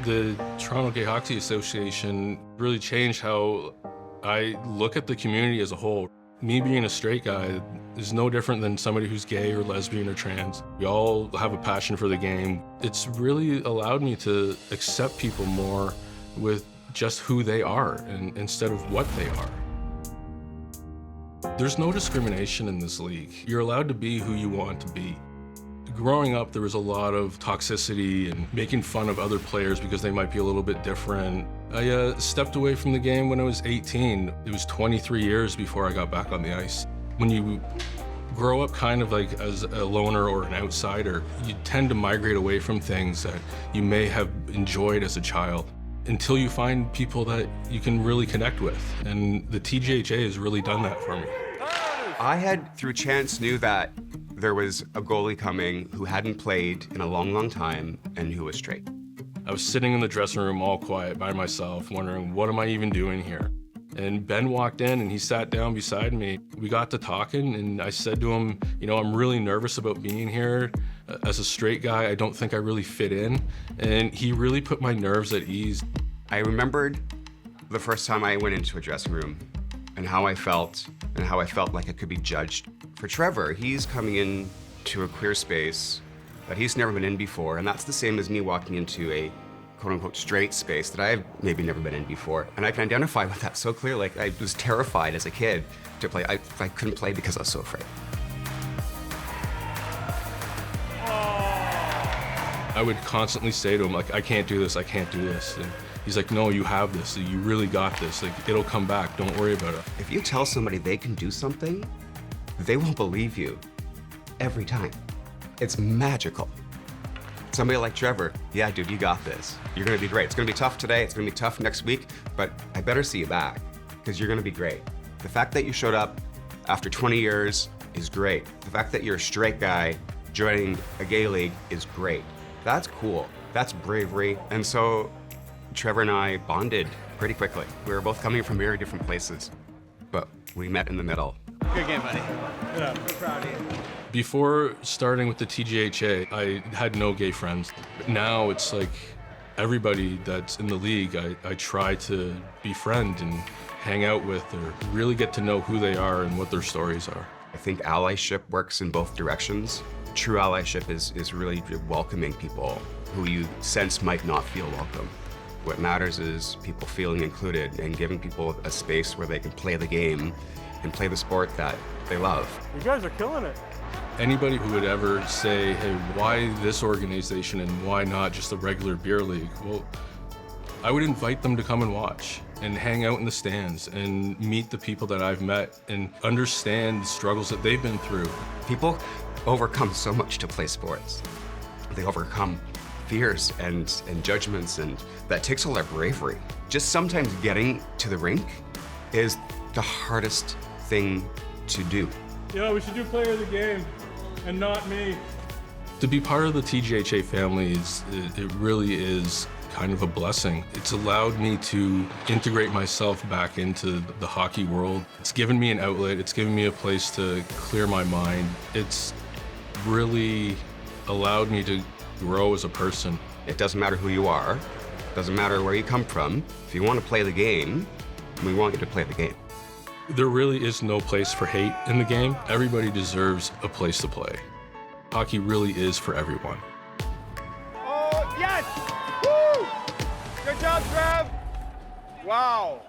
The Toronto Gay Hockey Association really changed how I look at the community as a whole. Me being a straight guy is no different than somebody who's gay or lesbian or trans. We all have a passion for the game. It's really allowed me to accept people more with just who they are and instead of what they are. There's no discrimination in this league. You're allowed to be who you want to be. Growing up, there was a lot of toxicity and making fun of other players because they might be a little bit different. I stepped away from the game when I was 18. It was 23 years before I got back on the ice. When you grow up kind of like as a loner or an outsider, you tend to migrate away from things that you may have enjoyed as a child until you find people that you can really connect with. And the TGHA has really done that for me. I had, through chance, knew that there was a goalie coming who hadn't played in a long, long time and who was straight. I was sitting in the dressing room all quiet by myself, wondering, what am I even doing here? And Ben walked in and he sat down beside me. We got to talking and I said to him, you know, I'm really nervous about being here. As a straight guy, I don't think I really fit in. And he really put my nerves at ease. I remembered the first time I went into a dressing room and how I felt like I could be judged. For Trevor, he's coming in to a queer space that he's never been in before, and that's the same as me walking into a quote-unquote straight space that I've maybe never been in before. And I can identify with that so clearly. Like, I was terrified as a kid to play. I couldn't play because I was so afraid. I would constantly say to him, like, I can't do this, I can't do this. And he's like, no, you have this, you really got this. Like, it'll come back, don't worry about it. If you tell somebody they can do something, they will believe you every time. It's magical. Somebody like Trevor, yeah, dude, you got this. You're gonna be great. It's gonna be tough today, it's gonna be tough next week, but I better see you back, because you're gonna be great. The fact that you showed up after 20 years is great. The fact that you're a straight guy joining a gay league is great. That's cool, that's bravery. And so Trevor and I bonded pretty quickly. We were both coming from very different places, but we met in the middle. Good game, buddy. Good up. We're proud of you. Before starting with the TGHA, I had no gay friends. But now it's like everybody that's in the league, I try to befriend and hang out with or really get to know who they are and what their stories are. I think allyship works in both directions. True allyship is really welcoming people who you sense might not feel welcome. What matters is people feeling included and giving people a space where they can play the game and play the sport that they love. You guys are killing it. Anybody who would ever say, hey, why this organization and why not just a regular beer league? Well, I would invite them to come and watch and hang out in the stands and meet the people that I've met and understand the struggles that they've been through. People overcome so much to play sports. They overcome fears and judgments, and that takes all their bravery. Just sometimes getting to the rink is the hardest thing to do. Yeah, we should do player of the game and not me. To be part of the TGHA family, it really is kind of a blessing. It's allowed me to integrate myself back into the hockey world. It's given me an outlet. It's given me a place to clear my mind. It's really allowed me to grow as a person. It doesn't matter who you are. It doesn't matter where you come from. If you want to play the game, we want you to play the game. There really is no place for hate in the game. Everybody deserves a place to play. Hockey really is for everyone. Oh, yes! Woo! Good job, Trev! Wow.